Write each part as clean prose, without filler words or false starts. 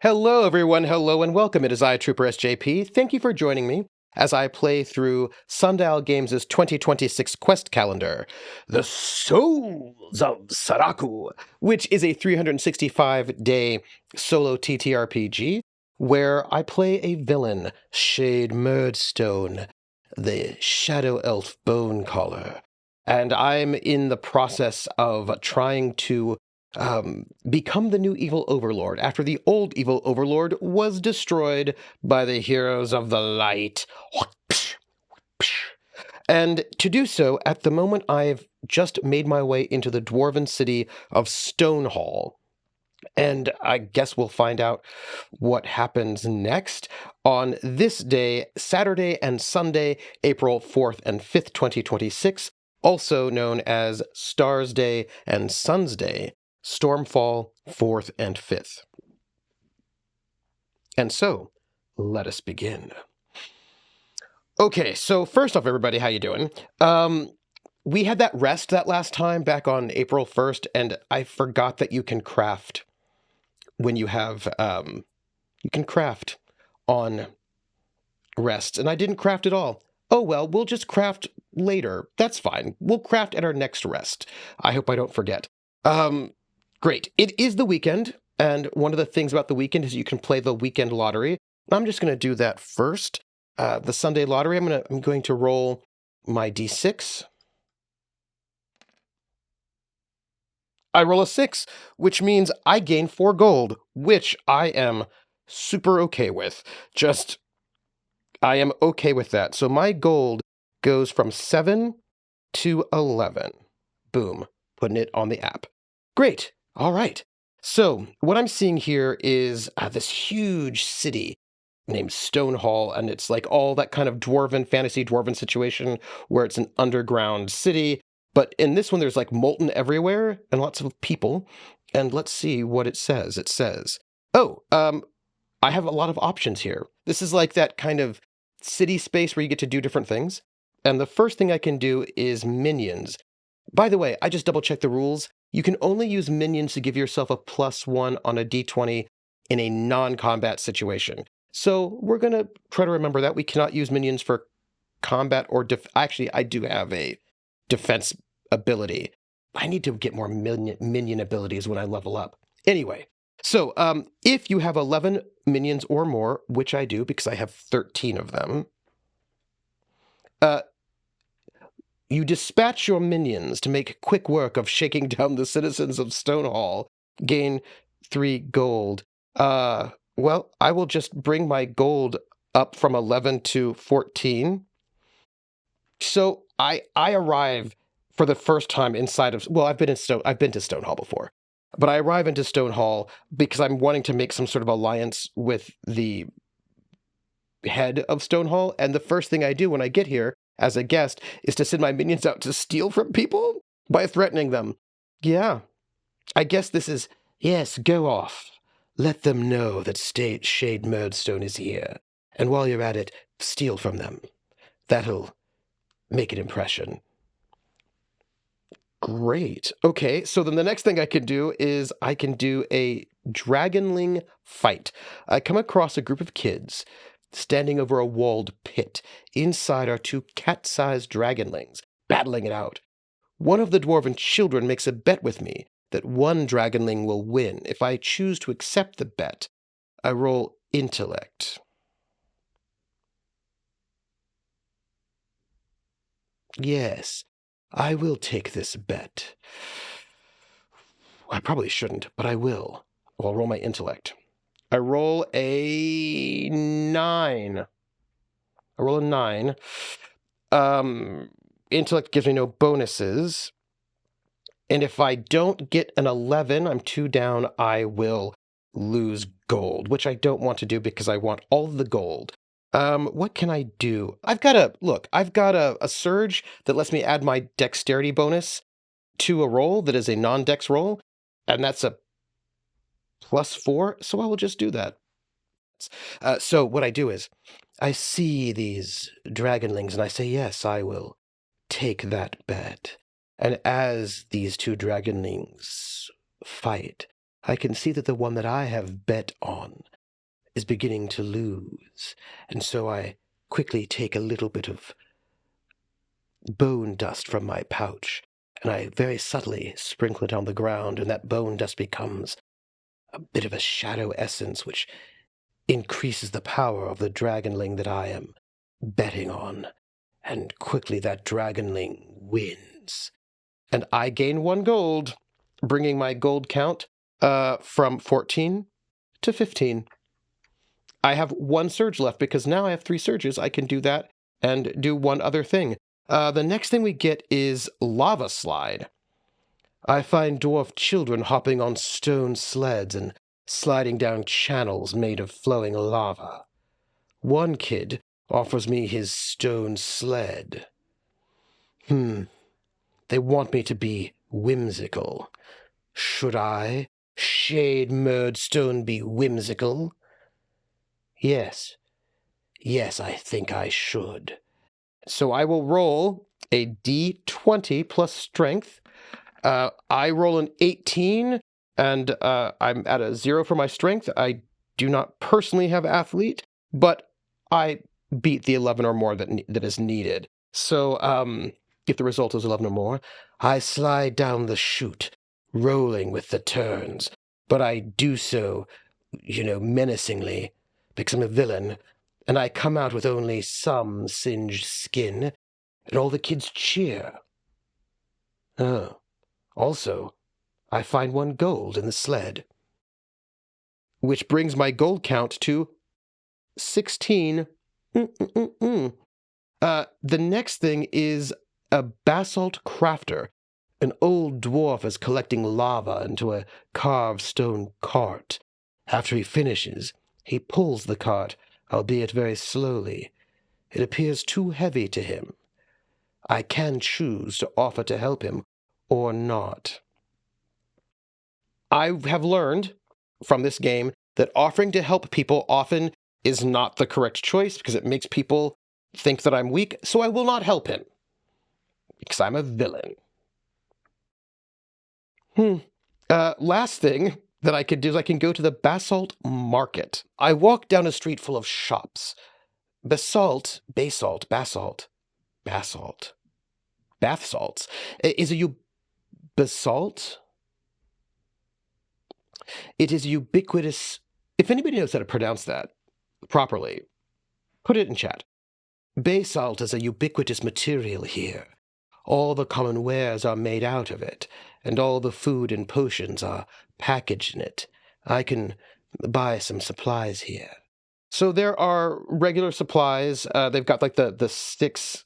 Hello, everyone. Hello, and welcome. It is I, troopersjp. Thank you for joining me as I play through Sundial Games' 2026 quest calendar, The Souls of Saraku, which is a 365-day solo TTRPG where I play a villain, Shade Murdstone, the Shadow Elf Bonecaller. And I'm in the process of trying to become the new evil overlord after the old evil overlord was destroyed by the heroes of the light. And to do so, at the moment, I've just made my way into the dwarven city of Stonehall. And I guess we'll find out what happens next on this day, Saturday and Sunday, April 4th and 5th, 2026, also known as Stars Day and Suns Day. Stormfall 4th and 5th. And so, let us begin. Okay, so first off, everybody, how you doing? We had that rest that last time back on April 1st, and I forgot that you can craft when you have, you can craft on rests, and I didn't craft at all. Oh well, we'll just craft later. That's fine. We'll craft at our next rest. I hope I don't forget. Great. It is the weekend, and one of the things about the weekend is you can play the weekend lottery. I'm just going to do that first. The Sunday lottery, I'm going to roll my d6. I roll a 6, which means I gain 4 gold, which I am super okay with. I am okay with that. So my gold goes from 7 to 11. Boom. Putting it on the app. Great. All right. So what I'm seeing here is this huge city named Stonehall, and it's like all that kind of fantasy dwarven situation where it's an underground city. But in this one, there's like molten everywhere and lots of people. And let's see what it says. It says, I have a lot of options here. This is like that kind of city space where you get to do different things. And the first thing I can do is minions. By the way, I just double-checked the rules. You can only use minions to give yourself a +1 on a d20 in a non-combat situation. So we're going to try to remember that. We cannot use minions for combat or Actually, I do have a defense ability. I need to get more minion abilities when I level up. Anyway, so if you have 11 minions or more, which I do because I have 13 of them, you dispatch your minions to make quick work of shaking down the citizens of Stonehall. Gain 3 gold. Well, I will just bring my gold up from 11 to 14. So I arrive for the first time inside of... Well, I've been to Stonehall before. But I arrive into Stonehall because I'm wanting to make some sort of alliance with the head of Stonehall. And the first thing I do when I get here as a guest is to send my minions out to steal from people by threatening them. Yeah, I guess this is, yes, go off. Let them know that Shade Murdstone is here. And while you're at it, steal from them. That'll make an impression. Great. Okay, so then the next thing I can do is I can do a dragonling fight. I come across a group of kids standing over a walled pit. Inside are 2 cat-sized dragonlings, battling it out. One of the dwarven children makes a bet with me that one dragonling will win. If I choose to accept the bet, I roll intellect. Yes, I will take this bet. I probably shouldn't, but I will. I'll roll my intellect. I roll a 9. I roll a 9. Intellect gives me no bonuses. And if I don't get an 11, I'm 2 down, I will lose gold, which I don't want to do because I want all the gold. What can I do? I've got a surge that lets me add my dexterity bonus to a roll that is a non-dex roll, and that's a +4, so I will just do that. So what I do is, I see these dragonlings, and I say, yes, I will take that bet. And as these 2 dragonlings fight, I can see that the one that I have bet on is beginning to lose, and so I quickly take a little bit of bone dust from my pouch, and I very subtly sprinkle it on the ground, and that bone dust becomes a bit of a shadow essence, which increases the power of the dragonling that I am betting on, and quickly that dragonling wins. And I gain 1 gold, bringing my gold count from 14 to 15. I have 1 surge left, because now I have 3 surges. I can do that and do 1 other thing. The next thing we get is Lava Slide. I find dwarf children hopping on stone sleds and sliding down channels made of flowing lava. One kid offers me his stone sled. They want me to be whimsical. Should I, Shade Murdstone, be whimsical? Yes, I think I should. So I will roll a d20 plus strength. I roll an 18, and I'm at a 0 for my strength. I do not personally have athlete, but I beat the 11 or more that is needed. So if the result is 11 or more, I slide down the chute, rolling with the turns, but I do so, menacingly, because I'm a villain, and I come out with only some singed skin, and all the kids cheer. Oh. Also, I find 1 gold in the sled, which brings my gold count to 16. The next thing is a basalt crafter. An old dwarf is collecting lava into a carved stone cart. After he finishes, he pulls the cart, albeit very slowly. It appears too heavy to him. I can choose to offer to help him or not. I have learned from this game that offering to help people often is not the correct choice, because it makes people think that I'm weak, so I will not help him, because I'm a villain. Last thing that I could do is I can go to the Basalt Market. I walk down a street full of shops. Bath salts is a basalt? It is ubiquitous. If anybody knows how to pronounce that properly, put it in chat. Basalt is a ubiquitous material here. All the common wares are made out of it, and all the food and potions are packaged in it. I can buy some supplies here. So there are regular supplies. They've got like the 6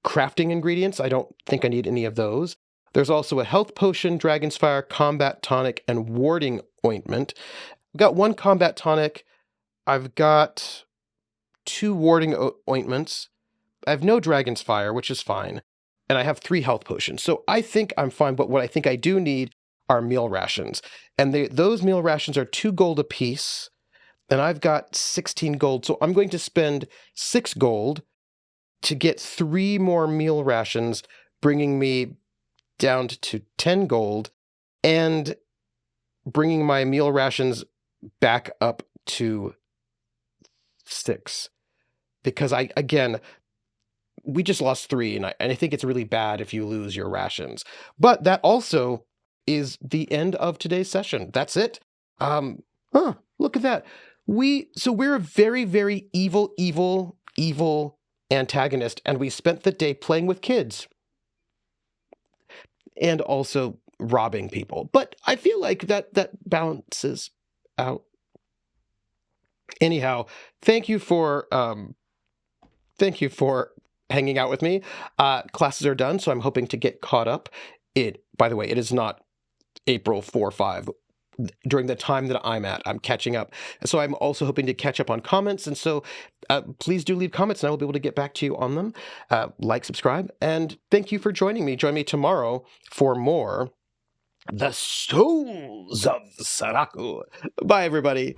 crafting ingredients. I don't think I need any of those. There's also a health potion, dragon's fire, combat tonic, and warding ointment. I've got 1 combat tonic. I've got 2 warding ointments. I have no dragon's fire, which is fine. And I have 3 health potions. So I think I'm fine, but what I think I do need are meal rations. And those meal rations are 2 gold apiece. And I've got 16 gold. So I'm going to spend 6 gold to get 3 more meal rations, bringing me down to 10 gold, and bringing my meal rations back up to 6. Because we just lost 3, and I think it's really bad if you lose your rations. But that also is the end of today's session. That's it. Look at that. We're a very, very evil antagonist, and we spent the day playing with kids and also robbing people. But I feel like that balances out. Anyhow, thank you for hanging out with me. Classes are done, so I'm hoping to get caught up. By the way, it is not April 4 or 5. During the time that I'm catching up. So I'm also hoping to catch up on comments. And so please do leave comments, and I will be able to get back to you on them. Like, subscribe, and thank you for joining me. Join me tomorrow for more The Souls of Saraku. Bye, everybody.